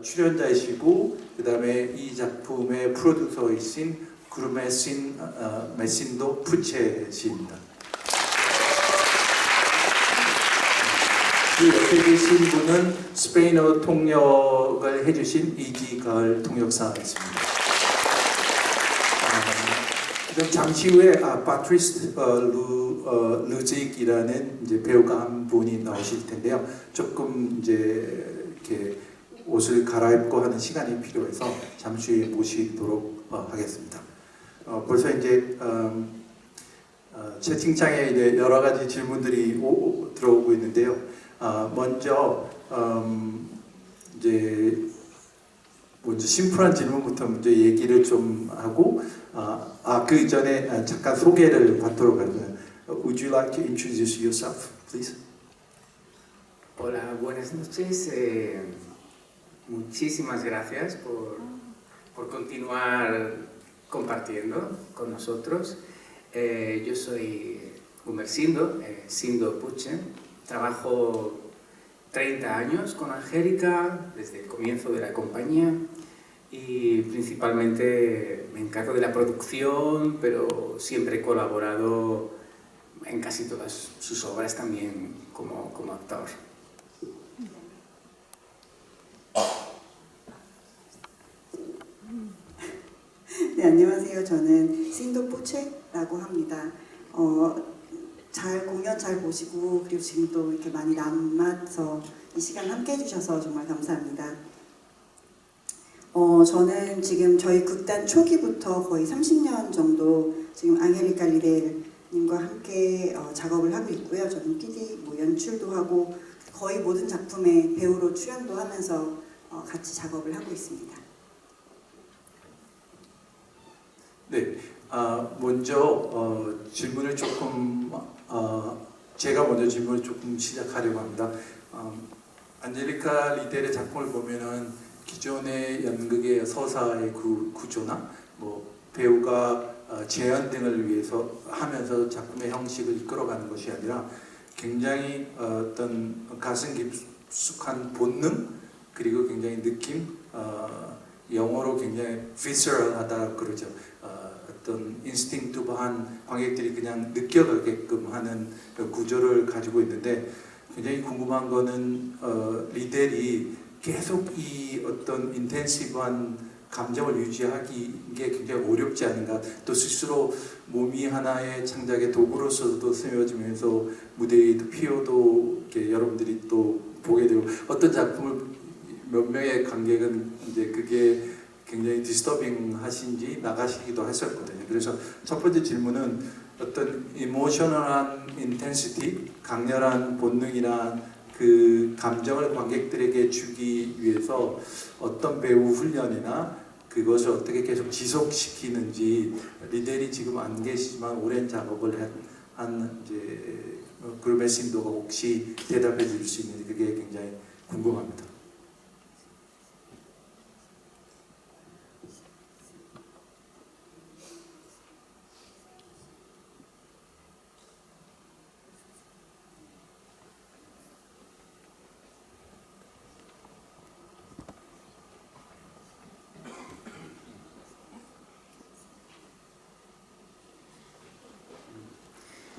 출연자이시고 그 다음에 이 작품의 프로듀서이신 그루메신 메신도 푸체 씨입니다. 그 옆에 계신 분은 스페인어 통역을 해주신 이지가을 통역사였습니다. 그럼 잠시 후에 파트리스 르직이라는 이제 배우가 한 분이 나오실 텐데요. 조금 이제 이렇게 옷을 갈아입고 하는 시간이 필요해서 잠시 후에 모시도록 하겠습니다. 벌써 이제 채팅창에 이제 여러 가지 질문들이 들어오고 있는데요. 먼저 이제 심플한 질문부터 먼저 얘기를 좀 하고 그 이전에 잠깐 소개를 받도록 하겠습니다. Would you like to introduce yourself, please? Hola, buenas noches. Muchísimas gracias por continuar compartiendo con nosotros. Yo soy Gumersindo, Sindo Puche. Trabajo 30 años con Angélica desde el comienzo de la compañía y principalmente me encargo de la producción, pero siempre he colaborado en casi todas sus obras también como actor. 네, 안녕하세요. 저는 신도 푸체라고 합니다. 공연 잘 보시고 그리고 지금 또 이렇게 많이 남아서 이 시간 함께 해주셔서 정말 감사합니다. 저는 지금 저희 극단 초기부터 거의 30년 정도 지금 앙헬리카 리델님과 함께 작업을 하고 있고요. 저는 PD, 연출도 하고 거의 모든 작품에 배우로 출연도 하면서 같이 작업을 하고 있습니다. 네, 먼저 질문을 조금 제가 먼저 질문을 조금 시작하려고 합니다. 안젤리카 리델의 작품을 보면은 기존의 연극의 서사의 구조나 배우가 재현 등을 위해서 하면서 작품의 형식을 이끌어가는 것이 아니라 굉장히 어떤 가슴 깊숙한 본능 그리고 굉장히 느낌 영어로 굉장히 visceral하다 그러죠. 어떤 인스팅티브한 관객들이 그냥 느껴가게끔 하는 구조를 가지고 있는데 굉장히 궁금한 거는 리델이 계속 이 어떤 인텐시브한 감정을 유지하기 게 굉장히 어렵지 않은가. 또 스스로 몸이 하나의 창작의 도구로서도 쓰여지면서 무대에도 피어도 이렇게 여러분들이 또 보게 되고 어떤 작품을 몇 명의 관객은 이제 그게 굉장히 디스터빙 하신지 나가시기도 했었거든요. 그래서 첫 번째 질문은 어떤 이모셔널한 인텐시티, 강렬한 본능이나 그 감정을 관객들에게 주기 위해서 어떤 배우 훈련이나 그것을 어떻게 계속 지속시키는지 리델이 지금 안 계시지만 오랜 작업을 한 이제 그루메신도가 혹시 대답해 줄 수 있는지 그게 굉장히 궁금합니다.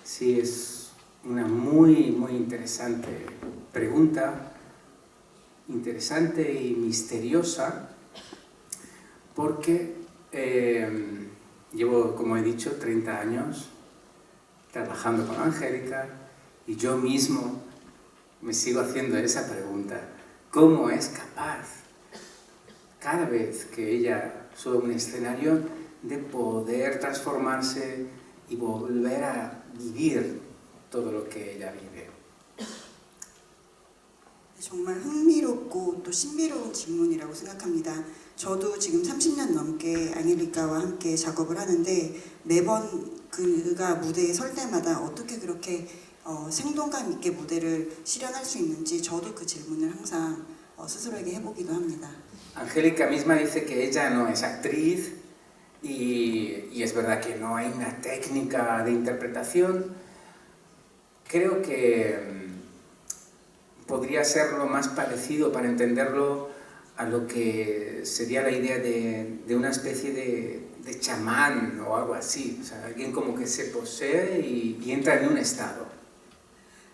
Sí, es una muy interesante pregunta, interesante y misteriosa, porque llevo, como he dicho, 30 años trabajando con Angélica y yo mismo me sigo haciendo esa pregunta. ¿Cómo es capaz, cada vez que ella sube a un escenario, de poder transformarse y volver a vivir todo lo que ella vive? 정말 흥미롭고 또 신비로운 질문이라고 생각합니다. 저도 지금 30년 넘게 앙헬리카와 함께 작업을 하는데 매번 그가 무대에 설 때마다 어떻게 그렇게 생동감 있게 무대를 실현할 수 있는지 저도 그 질문을 항상 스스로에게 해보기도 합니다. Angélica misma dice que ella no es actriz y es verdad que no hay una técnica de interpretación. Creo que podría ser lo más parecido para entenderlo a lo que sería la idea de una especie de chamán o algo así, o sea, alguien como que se posee y entra en un estado.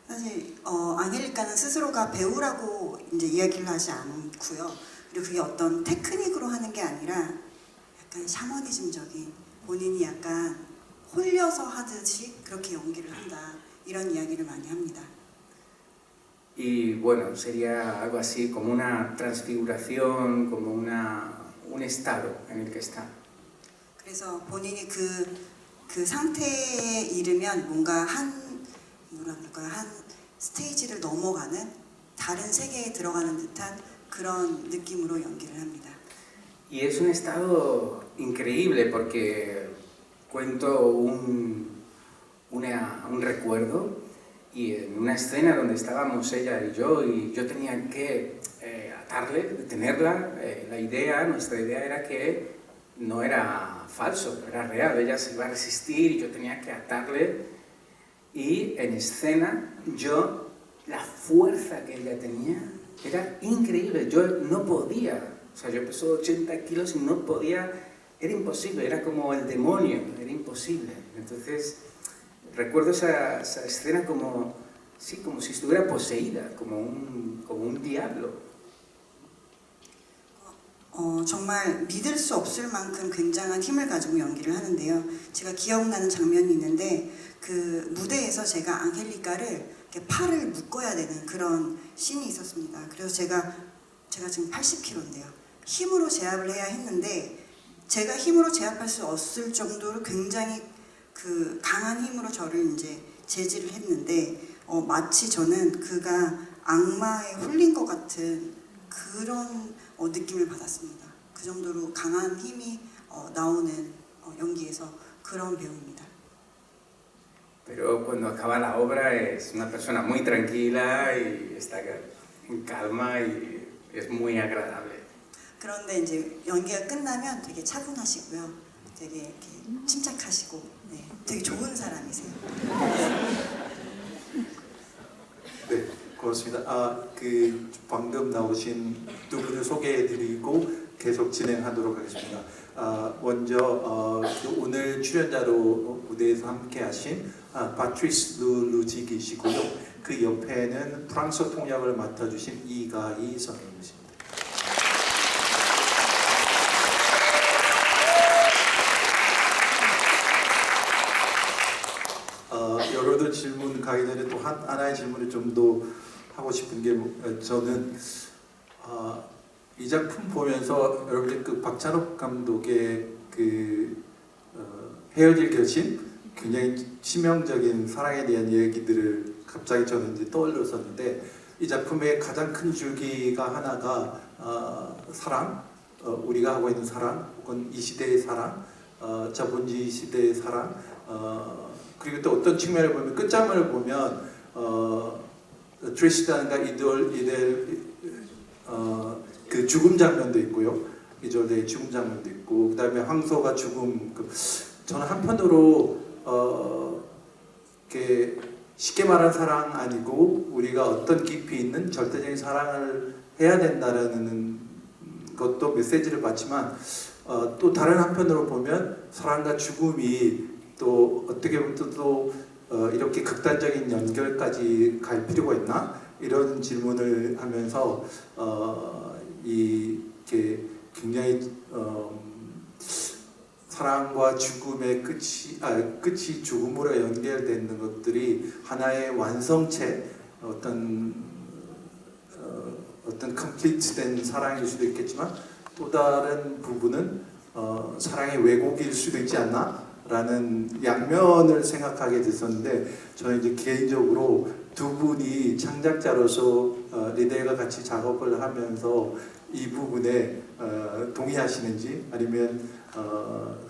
사실 앙헬리카는 스스로가 배우라고 이제 이야기를 하지 않고요. 그리고 그게 어떤 테크닉으로 하는 게 아니라 약간 샤머니즘적인 본인이 약간 홀려서 하듯이 그렇게 연기를 한다 이런 이야기를 많이 합니다. Y bueno, sería algo así como una transfiguración, como un estado en el que está. 그래서 본인이 그 상태에 이르면 뭔가 뭐라 그럴까요? 한 스테이지를 넘어가는 다른 세계에 들어가는 듯한 그런 느낌으로 연기를 합니다. Y es un estado increíble porque cuento un recuerdo y en una escena donde estábamos ella y yo tenía que atarle, detenerla. Nuestra idea era que no era falso, era real. Ella se iba a resistir y yo tenía que atarle. Y en escena, la fuerza que ella tenía era increíble. Yo no podía, o sea, yo peso 80 kilos y no podía, era imposible, era como el demonio, era imposible. Entonces, recuerdo esa escena como si estuviera poseída, como un diablo. 정말 믿을 수 없을 만큼 굉장한 힘을 가지고 연기를 하는데요. 제가 기억나는 장면이 있는데 그 무대에서 제가 앙헬리카를 이렇게 팔을 묶어야 되는 그런 씬이 있었습니다. 그래서 제가 지금 80kg인데요. 힘으로 제압을 해야 했는데 제가 힘으로 제압할 수 없을 정도로 굉장히 그 강한 힘으로 저를 이제 제지를 했는데 마치 저는 그가 악마에 홀린 것 같은 그런 느낌을 받았습니다. 그 정도로 강한 힘이 나오는 연기에서 그런 배우입니다. Pero cuando acaba la obra es una persona muy tranquila y está en calma y es muy agradable. 그런데 이제 연기가 끝나면 되게 차분하시고요. 되게 이렇게 침착하시고 네, 되게 좋은 사람이세요. 네, 고맙습니다. 그 방금 나오신 두 분을 소개해드리고 계속 진행하도록 하겠습니다. 먼저 오늘 출연자로 무대에서 함께하신 파트리스 루지기시고요. 그 옆에는 프랑스 통역을 맡아주신 이가희 선생님이십니다. 여러분들 질문 가기 전에 또 하나의 질문을 좀 더 하고 싶은 게 저는 이 작품 보면서 여러분들 그 박찬욱 감독의 그 헤어질 결심 굉장히 치명적인 사랑에 대한 이야기들을 갑자기 저는 이제 떠올렸었는데 이 작품의 가장 큰 줄기가 하나가 사랑, 우리가 하고 있는 사랑 혹은 이 시대의 사랑, 자본주의 시대의 사랑 그리고 또 어떤 측면을 보면 끝장면을 보면 트리스탄과 그 죽음 장면도 있고요. 이졸데의 죽음 장면도 있고 그 다음에 황소가 죽음 저는 한편으로 이렇게 쉽게 말한 사랑 아니고 우리가 어떤 깊이 있는 절대적인 사랑을 해야 된다라는 것도 메시지를 받지만 또 다른 한편으로 보면 사랑과 죽음이 또 어떻게 보면 또 이렇게 극단적인 연결까지 갈 필요가 있나 이런 질문을 하면서 이게 굉장히 사랑과 죽음의 끝이 죽음으로 연결되는 것들이 하나의 완성체 어떤 컴플리트된 사랑일 수도 있겠지만 또 다른 부분은 사랑의 왜곡일 수도 있지 않나? 라는 양면을 생각하게 됐었는데 저는 이제 개인적으로 두 분이 창작자로서 리델과 같이 작업을 하면서 이 부분에 동의하시는지 아니면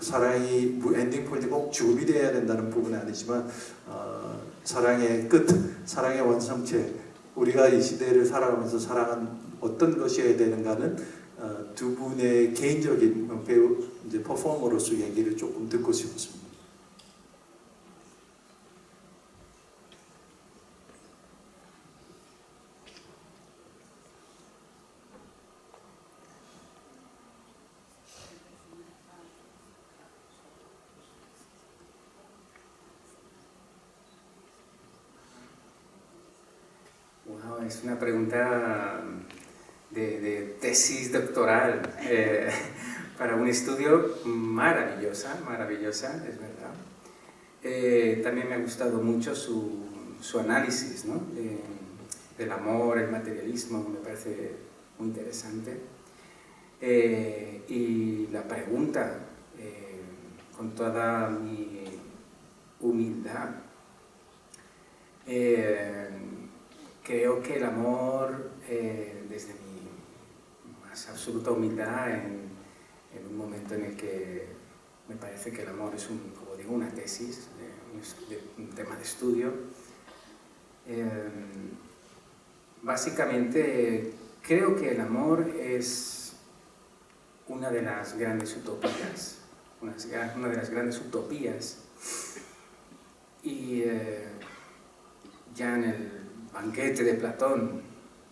사랑이 엔딩 포인트 꼭 죽음이 되어야 된다는 부분은 아니지만 사랑의 끝, 사랑의 완성체 우리가 이 시대를 살아가면서 사랑은 어떤 것이어야 되는가는 두 분의 개인적인 배우 이제 퍼포머로서 얘기를 조금 듣고 싶습니다. es una pregunta de tesis doctoral para un estudio maravillosa, es verdad. También me ha gustado mucho su análisis, ¿no? Del amor, el materialismo, me parece muy interesante. Y la pregunta, con toda mi humildad, creo que el amor, desde mi más absoluta humildad, en un momento en el que me parece que el amor es, como digo, una tesis, un tema de estudio, básicamente creo que el amor es una de las grandes utopías, una de las grandes utopías, y ya en el banquete de Platón,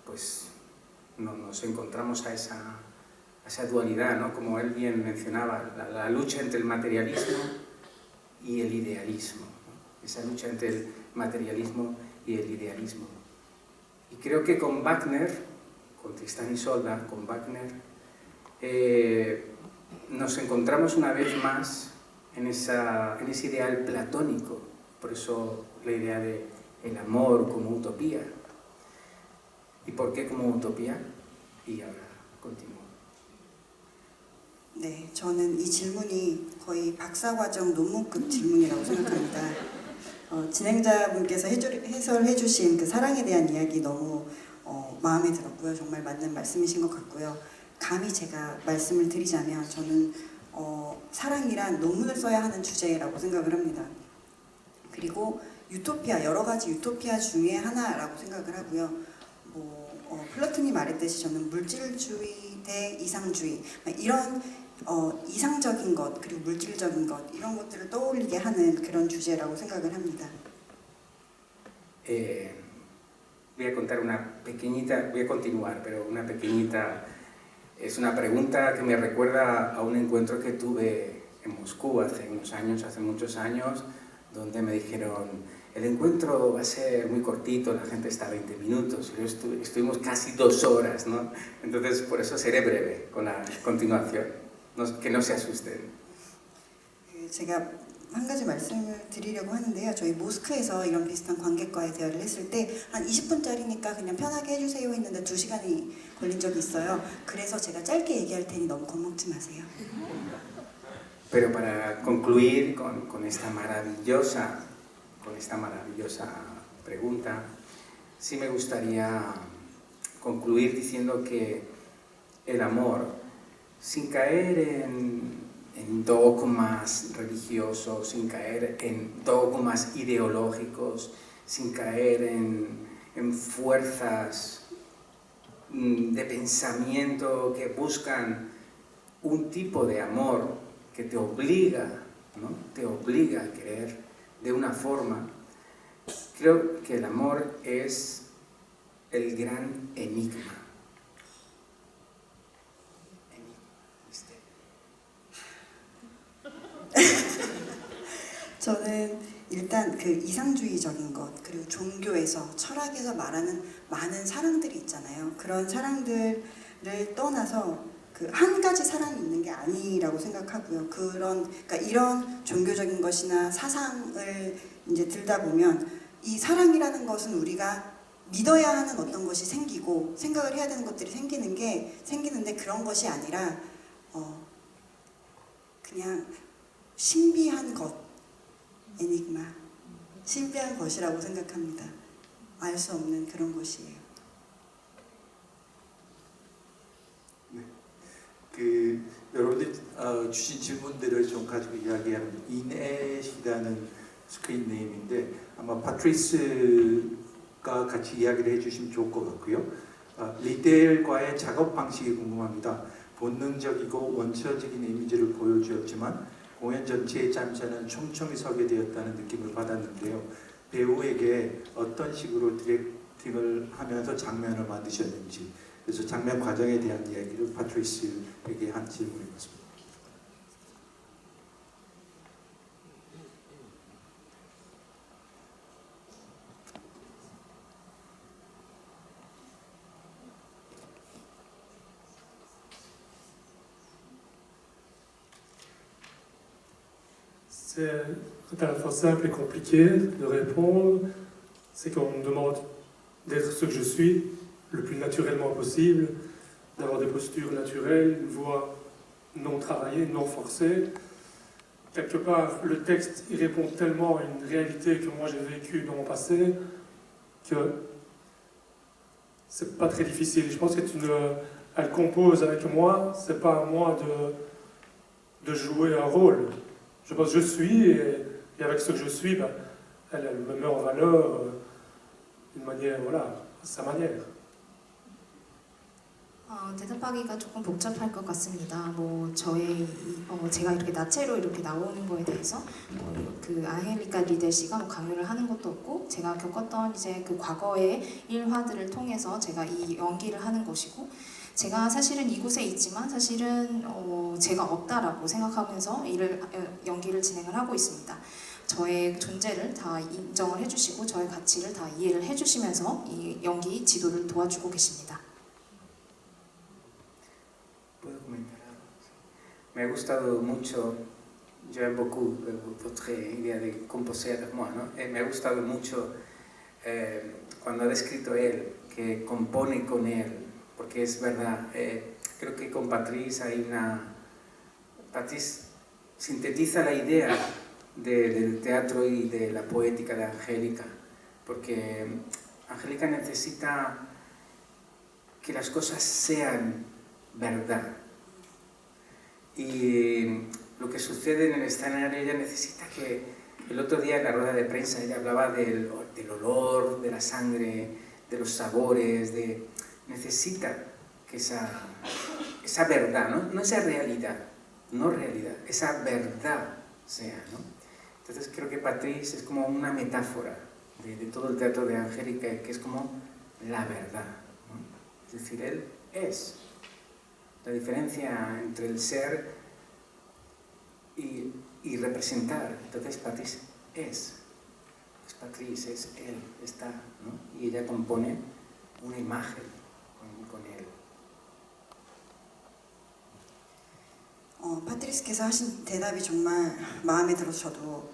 pues nos encontramos a esa dualidad, ¿no? Como él bien mencionaba, la lucha entre el materialismo y el idealismo, ¿no? Esa lucha entre el materialismo y el idealismo. Y creo que con Wagner, con Tristán y Isolda, con Wagner, nos encontramos una vez más en ese ideal platónico, por eso la idea de el amor como utopía. ¿Y por qué como utopía? Y ahora continúo. 네, 저는 이 질문이 거의 박사과정 논문급 질문이라고 생각합니다. 진행자분께서 해설해 주신 그 사랑에 대한 이야기 너무 마음에 들었고요. 정말 맞는 말씀이신 것 같고요. 감히 제가 말씀을 드리자면 저는 사랑이란 논문을 써야 하는 주제라고 생각을 합니다. 그리고 유토피아, 여러 가지 유토피아 중에 하나라고 생각을 하고요. 플라톤이 말했듯이 저는 물질주의 대 이상주의, 이런 이상적인 것 그리고 물질적인 것 이런 것들을 떠올리게 하는 그런 주제라고 생각을 합니다. Voy a contar una pequeñita, voy a continuar, pero una pequeñita, es una pregunta que me recuerda a un encuentro que tuve en Moscú hace unos años, hace muchos años, donde me dijeron, el encuentro va a ser muy cortito, la gente está 20 minutos, y estuvimos casi 2 horas, ¿no? Entonces, por eso seré breve con la continuación, que no se asusten. 제가 한 가지 말씀을 드리려고 하는데요. 저희 모스크에서 이런 비슷한 관객과의 대화를 했을 때 한 20분짜리니까 그냥 편하게 해주세요 했는데 2시간이 걸린 적이 있어요. 그래서 제가 짧게 얘기할 테니 너무 겁먹지 마세요. Pero para concluir con esta maravillosa pregunta, sí me gustaría concluir diciendo que el amor, sin caer en dogmas religiosos, sin caer en dogmas ideológicos, sin caer en fuerzas de pensamiento que buscan un tipo de amor que te obliga, ¿no? Te obliga a querer de una forma. Creo que el amor es el gran enigma. 저는 일단 그 이상주의적인 것 그리고 종교에서 철학에서 말하는 많은 사랑들이 있잖아요. 그런 사랑들을 떠나서 그 한 가지 사랑이 있는 게 아니라고 생각하고요. 그러니까 이런 종교적인 것이나 사상을 이제 들다 보면 이 사랑이라는 것은 우리가 믿어야 하는 어떤 것이 생기고 생각을 해야 되는 것들이 생기는데 그런 것이 아니라 그냥 신비한 것, 에니그마, 신비한 것이라고 생각합니다. 알 수 없는 그런 것이에요. 여러분들이 주신 질문들을 좀 가지고 이야기하는 이넷이라는 스크린 네임인데 아마 파트리스가 같이 이야기를 해주시면 좋을 것 같고요. 리델과의 작업 방식이 궁금합니다. 본능적이고 원초적인 이미지를 보여주었지만 공연 전체의 잠시는 촘촘히 서게 되었다는 느낌을 받았는데요. 배우에게 어떤 식으로 디렉팅을 하면서 장면을 만드셨는지, 그래서 장면 과정에 대한 이야기를 파트리스에게 한 질문이었습니다. C'est à la fois simple et compliqué de répondre. C'est qu'on me demande d'être ce que je suis le plus naturellement possible, d'avoir des postures naturelles, une voix non travaillée, non forcée. Quelque part, le texte il répond tellement à une réalité que moi j'ai vécue dans mon passé que c'est pas très difficile. Je pense elle compose avec moi, c'est pas à moi de jouer un rôle. Je pense que je suis et avec ce que je suis, ben, elle me met en valeur d'une manière, voilà, à sa manière. 대답하기가 조금 복잡할 것 같습니다. 제가 이렇게 나체로 이렇게 나오는 거에 대해서 그 아헬리카 리델 씨가 강요를 하는 것도 없고 제가 겪었던 이제 그 과거의 일화들을 통해서 제가 이 연기를 하는 것이고 제가 사실은 이곳에 있지만 사실은 제가 없다라고 생각하면서 연기를 진행을 하고 있습니다. 저의 존재를 다 인정을 해주시고 저의 가치를 다 이해를 해주시면서 이 연기 지도를 도와주고 계십니다. ¿Puedo comentar algo? Me ha gustado mucho, j'aime beaucoup votre idea de composer avec moi, ¿no? Me ha gustado mucho cuando ha descrito él, que compone con él, porque es verdad, creo que con Patrice hay Patrice sintetiza la idea del teatro y de la poética de Angélica, porque Angélica necesita que las cosas sean verdad. Y lo que sucede en el escenario, ella necesita que... El otro día en la rueda de prensa ella hablaba del olor, de la sangre, de los sabores, necesita que esa verdad, no esa realidad, esa verdad sea, ¿no? Entonces creo que Patrice es como una metáfora de todo el teatro de Angélica, que es como la verdad, ¿no? Es decir, él es. La diferencia entre el ser y representar. Entonces Patrice es Patrice, es él, está, ¿no? Y ella compone una imagen con él. 파트리스께서 하신 대답이 정말 마음에 들어서 저도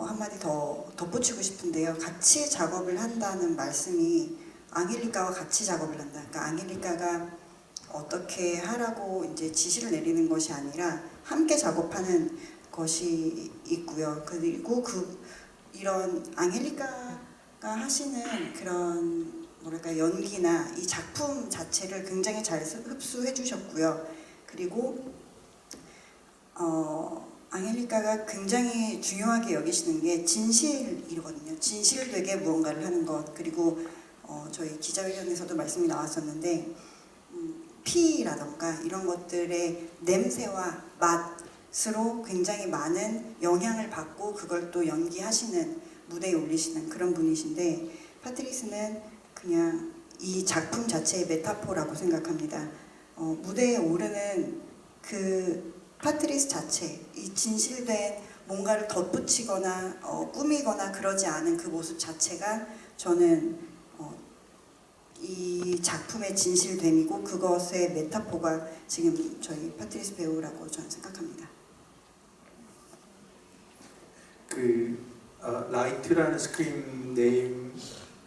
한마디 더 덧붙이고 싶은데요. 같이 작업을 한다는 말씀이 앙헬리카와 같이 작업을 한다. 그러니까 앙헬리카가 어떻게 하라고 이제 지시를 내리는 것이 아니라 함께 작업하는 것이 있고요. 그리고 이런 앙헬리카가 하시는 그런 뭐랄까 연기나 이 작품 자체를 굉장히 잘 흡수해 주셨고요. 그리고 앙헬리카가 굉장히 중요하게 여기시는 게 진실이거든요. 진실되게 무언가를 하는 것. 그리고 저희 기자회견에서도 말씀이 나왔었는데 피라던가 이런 것들의 냄새와 맛으로 굉장히 많은 영향을 받고 그걸 또 연기하시는 무대에 올리시는 그런 분이신데 파트리스는 그냥 이 작품 자체의 메타포라고 생각합니다. 무대에 오르는 그 파트리스 자체, 이 진실된 뭔가를 덧붙이거나 꾸미거나 그러지 않은 그 모습 자체가 저는 이 작품의 진실됨이고 그것의 메타포가 지금 저희 파트리스 배우라고 저는 생각합니다. 라이트라는 스크린 네임,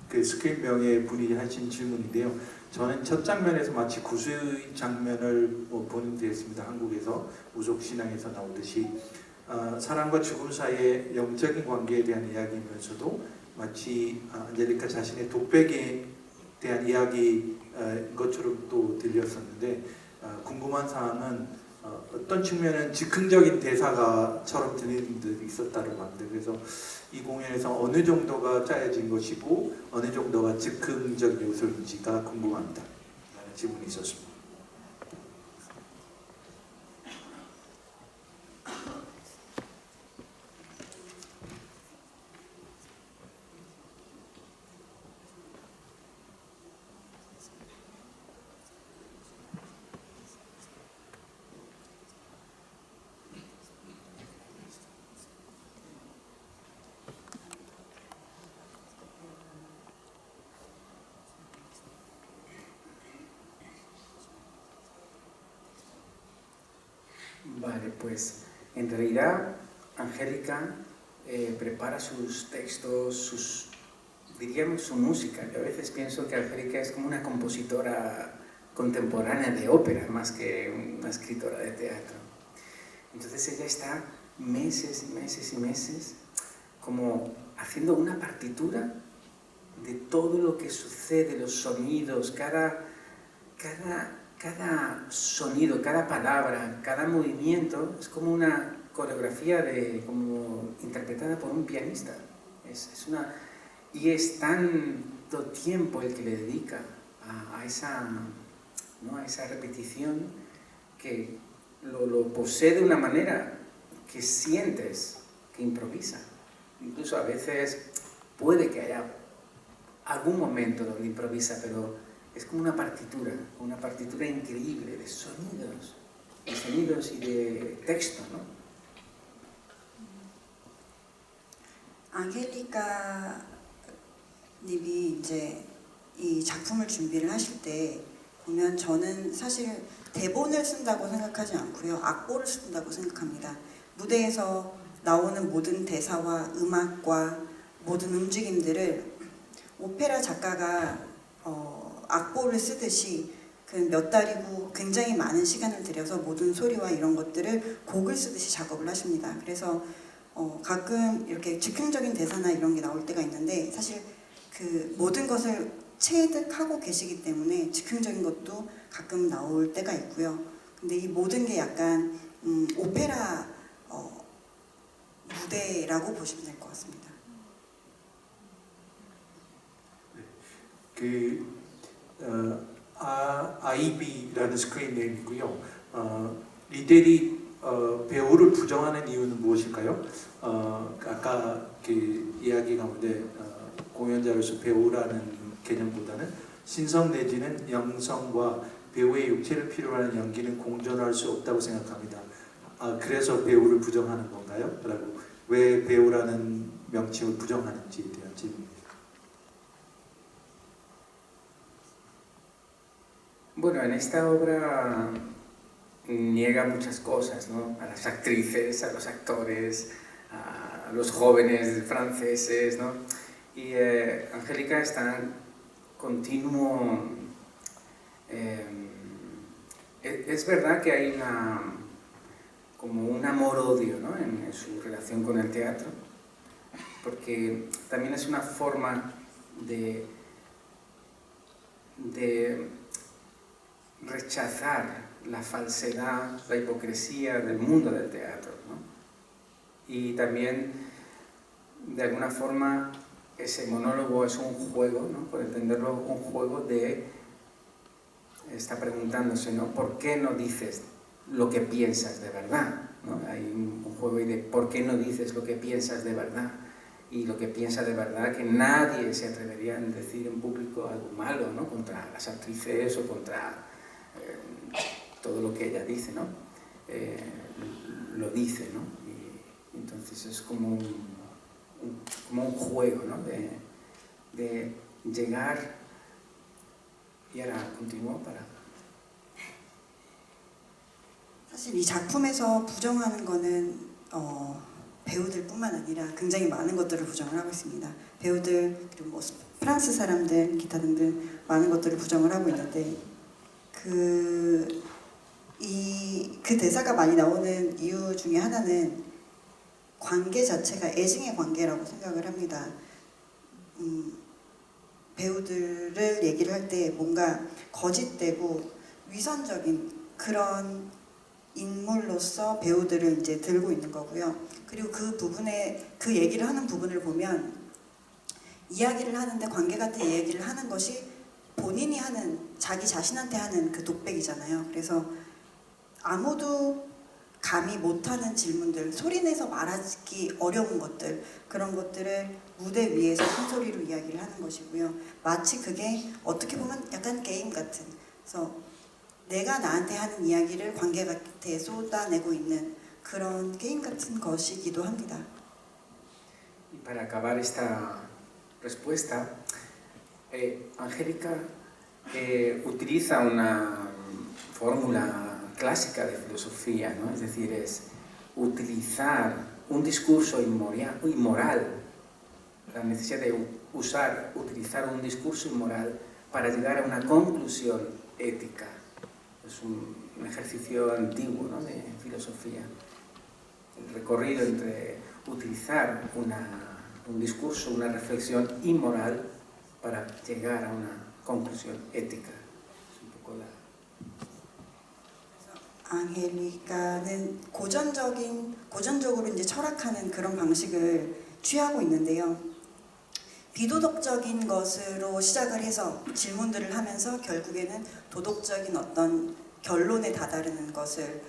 스크린명의 분이 하신 질문인데요. 저는 첫 장면에서 마치 구수의 장면을 보는 듯했습니다. 한국에서 우속신앙에서 나오듯이 사랑과 죽음 사이의 영적인 관계에 대한 이야기이면서도 마치 안젤리카 자신의 독백에 대한 이야기인 것처럼 또 들렸었는데 궁금한 사항은 어떤 측면은 즉흥적인 대사가처럼 들리는 분들이 있었다고 합니다. 그래서 이 공연에서 어느 정도가 짜여진 것이고 어느 정도가 즉흥적 요소인지가 궁금합니다. 라는 질문이 있었습니다. Vale, pues en realidad Angélica prepara sus textos, diríamos su música. Yo a veces pienso que Angélica es como una compositora contemporánea de ópera más que una escritora de teatro. Entonces ella está meses y meses y meses como haciendo una partitura de todo lo que sucede, los sonidos, cada sonido, cada palabra, cada movimiento es como una coreografía como interpretada por un pianista. Y es tanto tiempo el que le dedica a esa repetición que lo posee de una manera que sientes que improvisa. Incluso a veces puede que haya algún momento donde improvisa, pero es como una partitura increíble de sonidos y de texto, ¿no? 앙헬리카 님이 이제 이 작품을 준비를 하실 때 보면 저는 사실 대본을 쓴다고 생각하지 않고요. 악보를 쓴다고 생각합니다. 무대에서 나오는 모든 대사와 음악과 모든 움직임들을 오페라 작가가 악보를 쓰듯이 그 몇 달이고 굉장히 많은 시간을 들여서 모든 소리와 이런 것들을 곡을 쓰듯이 작업을 하십니다. 그래서 가끔 이렇게 즉흥적인 대사나 이런 게 나올 때가 있는데 사실 그 모든 것을 체득하고 계시기 때문에 즉흥적인 것도 가끔 나올 때가 있고요. 근데 이 모든 게 약간 오페라 무대라고 보시면 될 것 같습니다. 아이비라는 스크린 네임이고요. 리델이 배우를 부정하는 이유는 무엇일까요? 아까 그 이야기 가운데 공연자로서 배우라는 개념보다는 신성 내지는 영성과 배우의 육체를 필요로 하는 연기는 공존할 수 없다고 생각합니다. 그래서 배우를 부정하는 건가요? 라고 왜 배우라는 명칭을 부정하는지에 대한 질문입니다. Bueno, en esta obra niega muchas cosas, ¿no? A las actrices, a los actores, a los jóvenes franceses, ¿no? Y Angélica está en continuo... es verdad que hay como un amor-odio, ¿no? en su relación con el teatro, porque también es una forma de rechazar la falsedad, la hipocresía del mundo del teatro, ¿no? Y también, de alguna forma, ese monólogo es un juego, ¿no? Por entenderlo, un juego de... está preguntándose, ¿no? ¿Por qué no dices lo que piensas de verdad? ¿No? Hay un juego ahí de ¿por qué no dices lo que piensas de verdad? Y lo que piensa de verdad, que nadie se atrevería a decir en público algo malo, ¿no? Contra las actrices o contra todo lo que ella dice, ¿no? Lo dice, ¿no? Y entonces es como un juego, ¿no? De llegar. Y ahora continúo para... 사실 이 작품에서 부정하는 거는 배우들뿐만 아니라 굉장히 많은 것들을 부정을 하고 있습니다. 배우들 그리고 뭐 프랑스 사람들 기타 등등 많은 것들을 부정을 하고 있는데 그 대사가 많이 나오는 이유 중에 하나는 관계 자체가 애증의 관계라고 생각을 합니다. 배우들을 얘기를 할 때 뭔가 거짓되고 위선적인 그런 인물로서 배우들을 이제 들고 있는 거고요. 그리고 그 얘기를 하는 부분을 보면 이야기를 하는데 관계 같은 얘기를 하는 것이 본인이 하는 자기 자신한테 하는 그 독백이잖아요. 그래서 아무도 감히 못하는 질문들, 소리내서 말하기 어려운 것들, 그런 것들을 무대 위에서 큰 소리로 이야기를 하는 것이고요. 마치 그게 어떻게 보면 약간 게임 같은, 그래서 내가 나한테 하는 이야기를 관계 곁에 쏟아내고 있는 그런 게임 같은 것이기도 합니다. Y para acabar esta respuesta, Angélica utiliza una fórmula clásica de filosofía, ¿no? Es decir, es utilizar un discurso inmoral, la necesidad de utilizar un discurso inmoral para llegar a una conclusión ética. Es un ejercicio antiguo, ¿no?, de filosofía. El recorrido entre utilizar un discurso, una reflexión inmoral para llegar a una conclusión ética. Es un poco la... 앙헬리카는 고전적으로 이제 철학하는 그런 방식을 취하고 있는데요. 비도덕적인 것으로 시작을 해서 질문들을 하면서 결국에는 도덕적인 어떤 결론에 다다르는 것을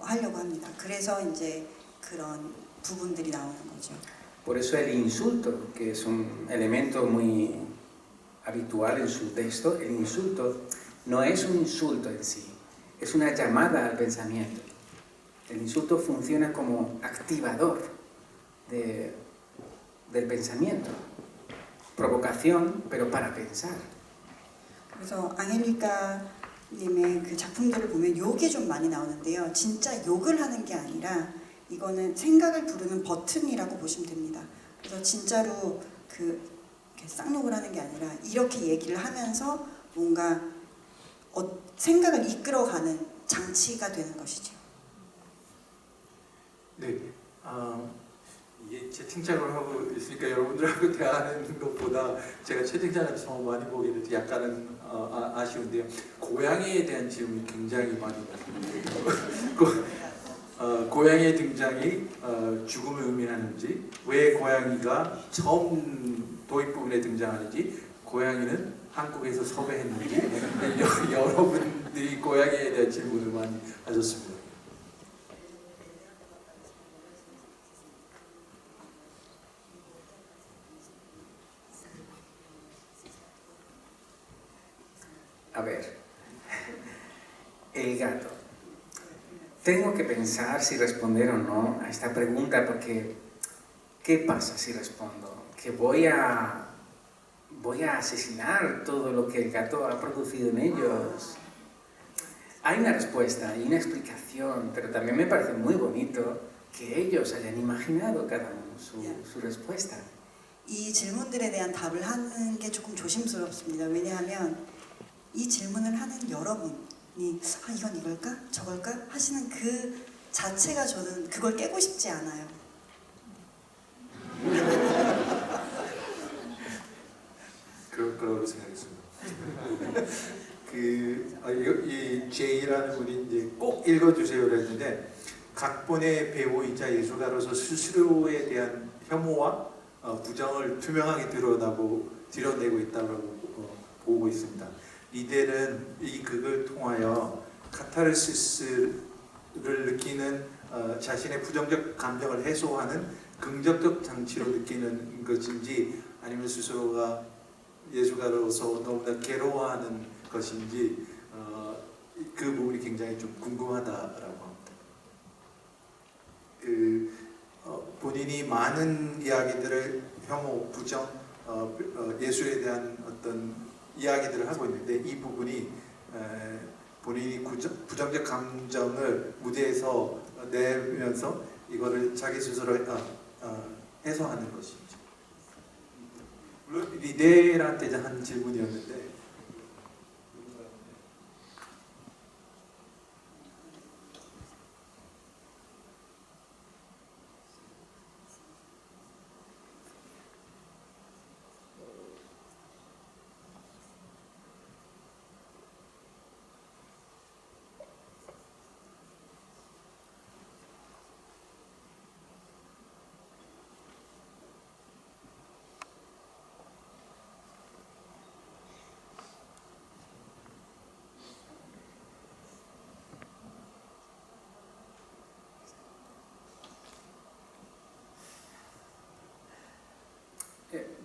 하려고 합니다. 그래서 이제 그런 부분들이 나오는 거죠. Por eso el insulto, que es un elemento muy habitual en su texto, el insulto no es un insulto en sí, es una llamada al pensamiento. El insulto funciona como activador del pensamiento, provocación, pero para pensar. 그래서 앙헬리카님의 그 작품들을 보면 욕이 좀 많이 나오는데요. 진짜 욕을 하는 게 아니라 이거는 생각을 부르는 버튼이라고 보시면 됩니다. 그래서 진짜로 이렇게 쌍욕을 하는 게 아니라 이렇게 얘기를 하면서 뭔가 생각을 이끌어가는 장치가 되는 것이죠. 네, 이게 채팅창을 하고 있으니까 여러분들하고 대화하는 것보다 제가 채팅창을 더 많이 보게 돼서 약간은 아쉬운데요. 고양이에 대한 질문이 굉장히 많이 나왔는데요. 고양이의 등장이 죽음을 의미하는지, 왜 고양이가 처음 도입 부분에 등장하는지, 고양이는 한국에서 섭외했는지, 여러분들이 고양이에 대한 질문을 많이 하셨습니다. A ver, el gato. Tengo que pensar si responder o no a esta pregunta, porque ¿qué pasa si respondo? ¿Que voy a asesinar todo lo que el gato ha producido en ellos? Hay una respuesta, hay una explicación, pero también me parece muy bonito que ellos hayan imaginado cada uno su respuesta. 이 질문들에 대한 답을 하는 게 조금 조심스럽습니다. 왜냐하면 이 질문을 하는 여러분이 이건 이걸까? 저걸까? 하시는 그 자체가 저는 그걸 깨고 싶지 않아요. 그럴 거라고 생각했습니다. 이 제이라는 분이 이제 꼭 읽어주세요를 했는데, 각본의 배우이자 예술가로서 스스로에 대한 혐오와 부정을 투명하게 드러내고 있다고 보고 있습니다. 리델은 이 극을 통하여 카타르시스를 느끼는 자신의 부정적 감정을 해소하는 긍정적 장치로 느끼는 것인지, 아니면 스스로가 예술가로서 너무나 괴로워하는 것인지, 그 부분이 굉장히 좀 궁금하다라고 합니다. 본인이 많은 이야기들을 혐오, 부정, 예술에 대한 어떤 이야기들을 하고 있는데, 이 부분이 본인이 부정적 감정을 무대에서 내면서 이거를 자기 스스로 해소하는 것인지. 물론 리델한테 한 질문이었는데,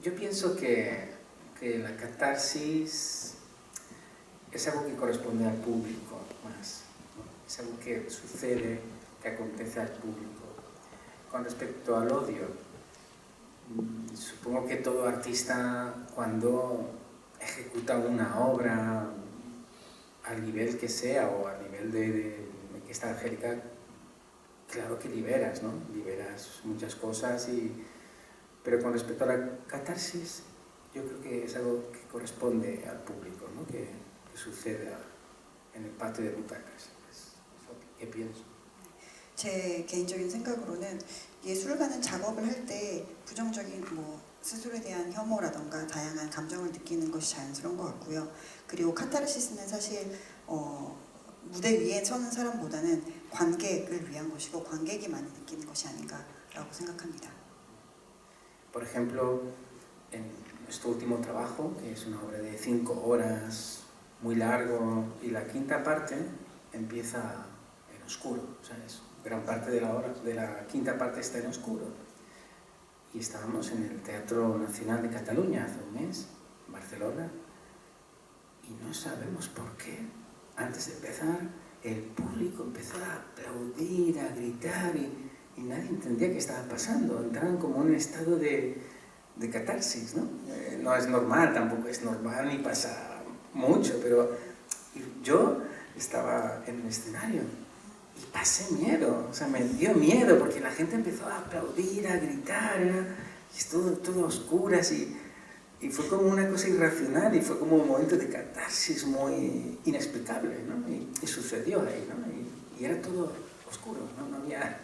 Yo pienso que la catarsis es algo que corresponde al público más, ¿no? Es algo que sucede, que acontece al público. Con respecto al odio, supongo que todo artista, cuando ejecuta una obra al nivel que sea o al nivel de que está Angélica, claro que liberas, ¿no? Liberas muchas cosas, pero con respecto a la catarsis, yo creo que es algo que corresponde al público, ¿no? Que sucede en el patio de butacas. Es lo que pienso. 제 개인적인 생각으로는 예술가는 작업을 할 때 부정적인 뭐 스스로에 대한 혐오라던가 다양한 감정을 느끼는 것이 자연스러운 것 같고요. 그리고 카타르시스는 사실 무대 위에 서는 사람보다는 관객을 위한 것이고 관객이 많이 느끼는 것이 아닌가라고 생각합니다. Por ejemplo, en nuestro último trabajo, que es una obra de 5 horas, muy largo, y la quinta parte empieza en oscuro, ¿sabes? Gran parte de la obra, de la quinta parte está en oscuro. Y estábamos en el Teatro Nacional de Cataluña hace un mes, en Barcelona, y no sabemos por qué. Antes de empezar, el público empezó a aplaudir, a gritar, y nadie entendía qué estaba pasando. Entraban como en un estado de catarsis, ¿no? No es normal, tampoco es normal ni pasa mucho, pero yo estaba en el escenario y pasé miedo, o sea, me dio miedo porque la gente empezó a aplaudir, a gritar, y todo a oscuras, y fue como una cosa irracional, y fue como un momento de catarsis muy inexplicable, ¿no? Y sucedió ahí, ¿no? Y era todo oscuro, ¿no? No había...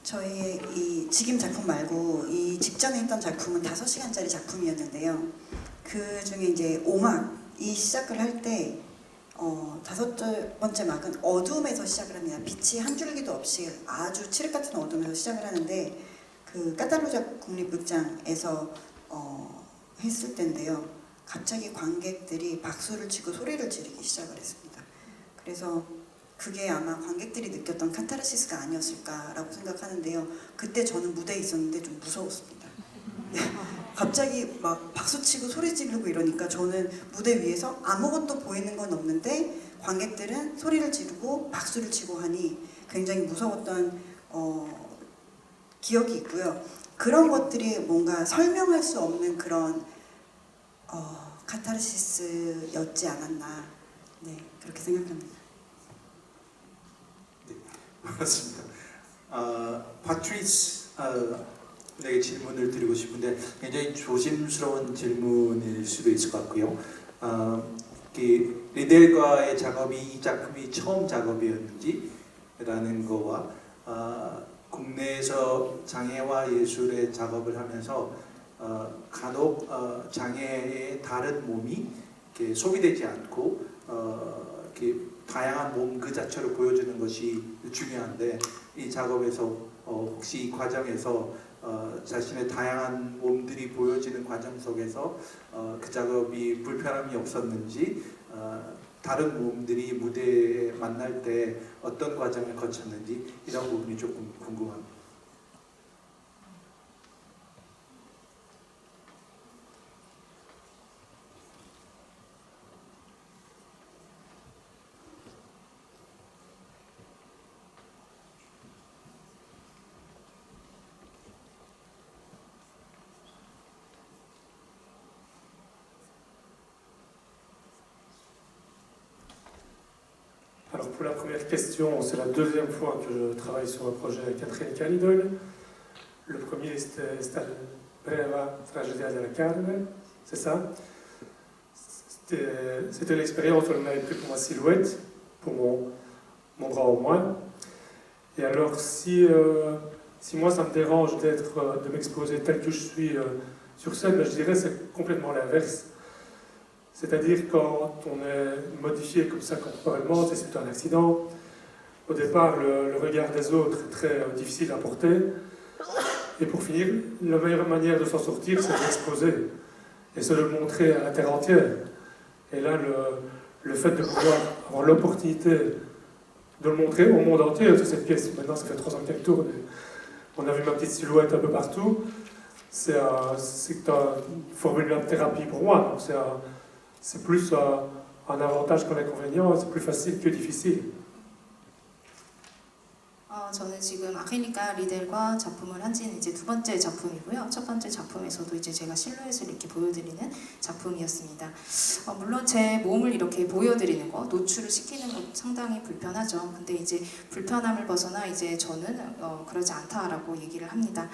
저희 이 지금 작품 말고 이 직전에 했던 작품은 5시간짜리 작품이었는데요. 그 중에 이제 5막이 시작을 할 때 5번째 막은 어둠에서 시작을 합니다. 빛이 한 줄기도 없이 아주 칠흑 같은 어둠에서 시작을 하는데 그 카탈루자 국립극장에서 했을 때인데요. 갑자기 관객들이 박수를 치고 소리를 지르기 시작을 했습니다. 그래서 그게 아마 관객들이 느꼈던 카타르시스가 아니었을까라고 생각하는데요. 그때 저는 무대에 있었는데 좀 무서웠습니다. 갑자기 막 박수치고 소리 지르고 이러니까 저는 무대 위에서 아무것도 보이는 건 없는데 관객들은 소리를 지르고 박수를 치고 하니 굉장히 무서웠던 기억이 있고요. 그런 것들이 뭔가 설명할 수 없는 그런 카타르시스였지 않았나, 네, 그렇게 생각합니다. 반갑습니다. 파트리스에게 질문을 드리고 싶은데 굉장히 조심스러운 질문일 수도 있을 것 같고요. 리델과의 작업이 이 작품이 처음 작업이었는지라는 거와 국내에서 장애와 예술의 작업을 하면서 간혹 장애의 다른 몸이 이렇게 소비되지 않고 이렇게 다양한 몸 그 자체로 보여주는 것이 중요한데 이 작업에서 혹시 이 과정에서 자신의 다양한 몸들이 보여지는 과정 속에서 그 작업이 불편함이 없었는지 다른 몸들이 무대에 만날 때 어떤 과정을 거쳤는지 이런 부분이 조금 궁금합니다. Alors pour la première question, c'est la deuxième fois que je travaille sur un projet Cattolica Lidl. Le premier c'était Breva Tragedia della Carne, c'est ça. C'était l'expérience où on avait pris pour ma silhouette, pour mon bras au moins. Et alors si moi ça me dérange de m'exposer tel que je suis sur scène, mais je dirais c'est complètement l'inverse. C'est-à-dire quand on est modifié comme ça corporellement, c'est suite à un accident, au départ le regard des autres est très difficile à porter. Et pour finir, la meilleure manière de s'en sortir, c'est de l'exposer. Et c'est de le montrer à la terre entière. Et là, le fait de pouvoir avoir l'opportunité de le montrer au monde entier, cette pièce, maintenant ça fait 3 ans qu'elle tourne, on a vu ma petite silhouette un peu partout, c'est une formule de thérapie pour moi. Donc c'est plus un avantage qu'un inconvénient, c'est plus facile que difficile. 저는 지금 아케니카 리델과 작품을 한 지는 이제 2번째 작품이고요. 첫 번째 작품에서도 이제 제가 실루엣을 이렇게 보여드리는 작품이었습니다. 물론 제 몸을 이렇게 보여드리는 거, 노출을 시키는 상당히 불편하죠. 근데 이제 불편함을 벗어나 이제 저는 그러지 않다라고 얘기를 합니다.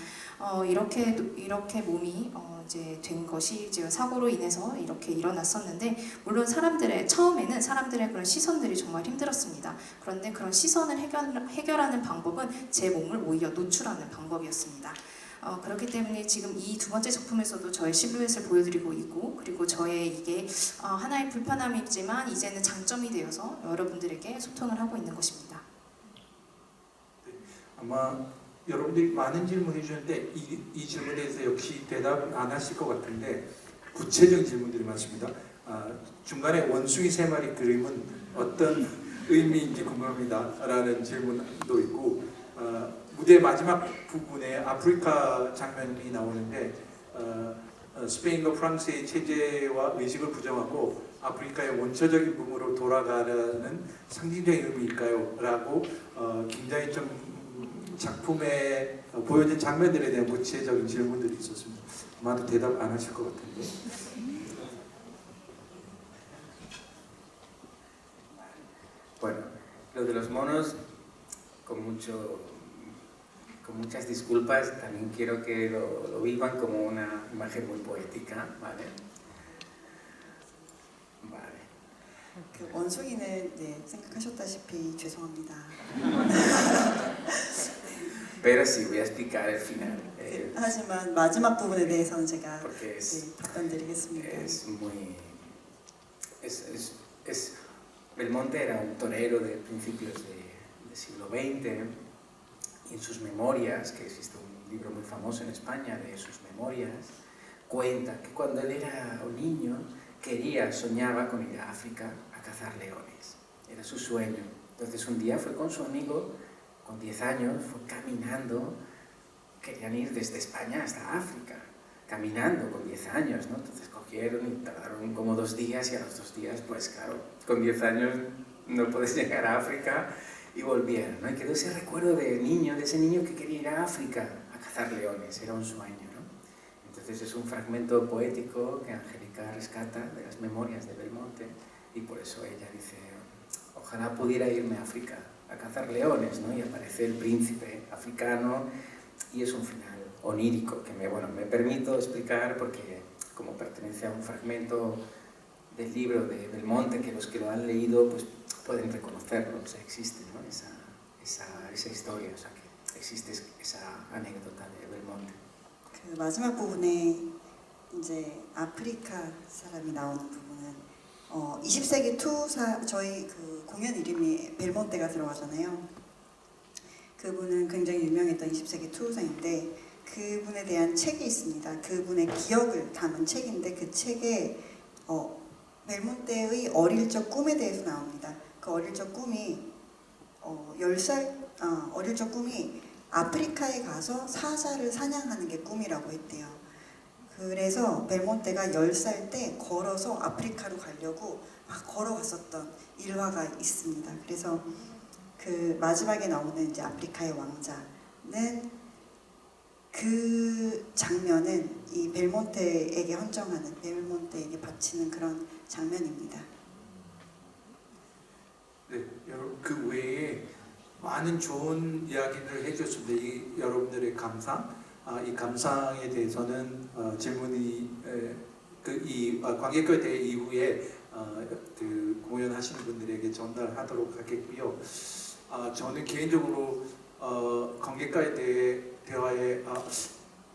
이렇게 몸이 이제 된 것이 이제 사고로 인해서 이렇게 일어났었는데, 물론 처음에는 사람들의 그런 시선들이 정말 힘들었습니다. 그런데 그런 시선을 해결하는 방법은 제 몸을 오히려 노출하는 방법이었습니다. 그렇기 때문에 지금 이 두 번째 작품에서도 저의 실루엣을 보여드리고 있고, 그리고 저의 이게 하나의 불편함이지만 이제는 장점이 되어서 여러분들에게 소통을 하고 있는 것입니다. 아마 여러분들이 많은 질문해 주셨는데 이 질문에 대해서 역시 대답 안 하실 것 같은데 구체적인 질문들이 많습니다. 중간에 원숭이 3마리 그림은 어떤 의미인지 궁금합니다 라는 질문도 있고, 무대 마지막 부분에 아프리카 장면이 나오는데 스페인과 프랑스의 체제와 의식을 부정하고 아프리카의 원초적인 부모로 돌아가라는 상징적인 의미일까요? 라고 굉장히 좀 작품에 보여진 장면들에 대한 구체적인 질문들이 있었습니다. 아마도 대답 안 하실 것 같은데. Bueno, lo de los monos, con muchas disculpas, también quiero que lo vivan como una imagen muy poética, ¿vale? Vale. 그 원숭이는 네, 생각하셨다시피 죄송합니다. Pero sí, voy a explicar el final. 하지만 마지막 부분에 대해서는 제가 Porque 네, 답변드리겠습니다. Belmonte era un torero de principios del siglo XX, y en sus memorias, que existe un libro muy famoso en España de sus memorias, cuenta que cuando él era un niño soñaba con ir a África a cazar leones. Era su sueño. Entonces un día fue con su amigo, con 10 años, fue caminando, querían ir desde España hasta África, caminando con 10 años, ¿no? Entonces cogieron y tardaron como 2 días, y a los 2 días, pues claro, con 10 años no puedes llegar a África, y volvieron, ¿no? Y quedó ese recuerdo de ese niño que quería ir a África a cazar leones, era un sueño, ¿no? Entonces es un fragmento poético que Angélica rescata de las memorias de Belmonte, y por eso ella dice, ojalá pudiera irme a África a cazar leones, ¿no? Y aparece el príncipe africano, y es un final onírico que me permito explicar porque como pertenece a un fragmento del libro de Belmonte, que los que lo han leído pues pueden reconocerlo, o sea, existe, ¿no? esa historia, o sea, que existe esa anécdota de Belmonte. 그 마지막 부분에 이제 아프리카 사람이 나오는 부분은 20세기 투사 저희 그 공연 이름이 벨몬테가 들어가잖아요. 그분은 굉장히 유명했던 20세기 투사인데 그분에 대한 책이 있습니다. 그분의 기억을 담은 책인데 그 책에 벨몬테의 어릴 적 꿈에 대해서 나옵니다. 그 어릴 적 꿈이 10살 어릴 적 꿈이 아프리카에 가서 사자를 사냥하는 게 꿈이라고 했대요. 그래서 벨몬테가 10살 때 걸어서 아프리카로 가려고 막 걸어갔었던 일화가 있습니다. 그래서 그 마지막에 나오는 이제 아프리카의 왕자는 그 장면은 이 벨몬테에게 헌정하는, 벨몬테에게 바치는 그런 장면입니다. 네, 여러분 그 외에 많은 좋은 이야기를 해주셨습니다. 이 여러분들의 감상, 이 감상에 대해서는 질문이 관객과 대회 이후에 그 공연하시는 분들에게 전달하도록 하겠고요. 저는 개인적으로 관객과의 대화에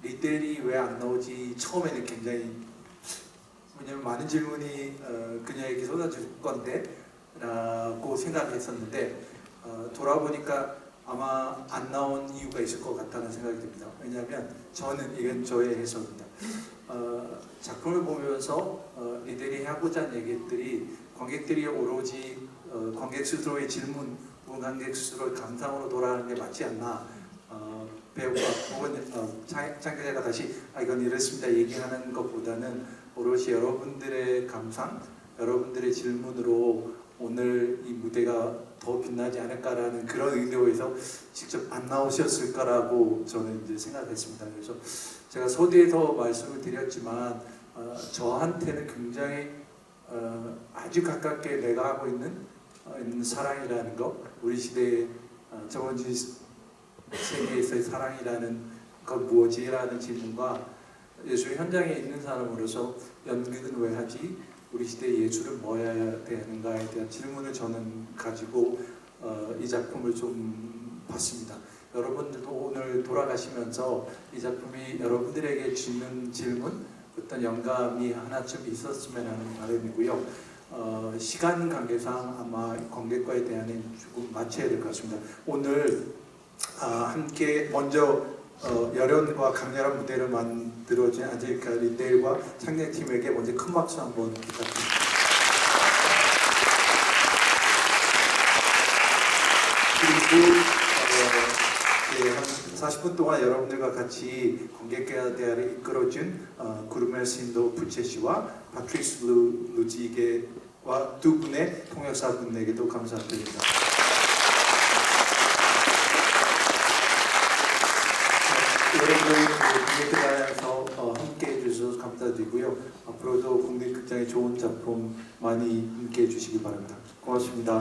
리델이 왜 안 나오지 처음에는 굉장히, 왜냐면 많은 질문이 그녀에게 쏟아질 건데 라고 생각했었는데 돌아보니까 아마 안 나온 이유가 있을 것 같다는 생각이 듭니다. 왜냐하면 이건 저의 해석입니다. 작품을 보면서 리델이 하고자 하는 얘기들이 관객들이 오로지 관객 스스로의 질문, 관객 스스로의 감상으로 돌아가는 게 맞지 않나, 배우가 혹은 창작자가 다시 이건 이렇습니다 얘기하는 것보다는 오롯이 여러분들의 감상, 여러분들의 질문으로 오늘 이 무대가 더 빛나지 않을까라는 그런 의도에서 직접 안 나오셨을까라고 저는 이제 생각했습니다. 그래서 제가 서두에서 말씀을 드렸지만 저한테는 굉장히 아주 가깝게 내가 하고 있는 있는 사랑이라는 것, 우리 시대의 저번 주 세계에서의 사랑이라는 것 무엇이라는 질문과 예술 현장에 있는 사람으로서 연극은 왜 하지? 우리 시대의 예술은 뭐 해야 되는가에 대한 질문을 저는 가지고 이 작품을 좀 봤습니다. 여러분들도 오늘 돌아가시면서 이 작품이 여러분들에게 주는 질문, 어떤 영감이 하나쯤 있었으면 하는 바람이고요. 시간 관계상 아마 관객과의 대화는 조금 맞춰야 될 것 같습니다. 오늘 함께 먼저 열연과 강렬한 무대를 만들어준 안젤리카 리델과 창작팀에게 먼저 큰 박수 한번 부탁드립니다. 그리고 한 40분 동안 여러분들과 같이 관객과 대화를 이끌어준 구르멜신도 부체 씨와 파트리스 루지게와 두 분의 통역사분에게도 감사드립니다. 여러분들 관객들에서 함께 해주셔서 감사드리고요. 앞으로도 국내극장의 좋은 작품 많이 함께 해주시기 바랍니다. 고맙습니다.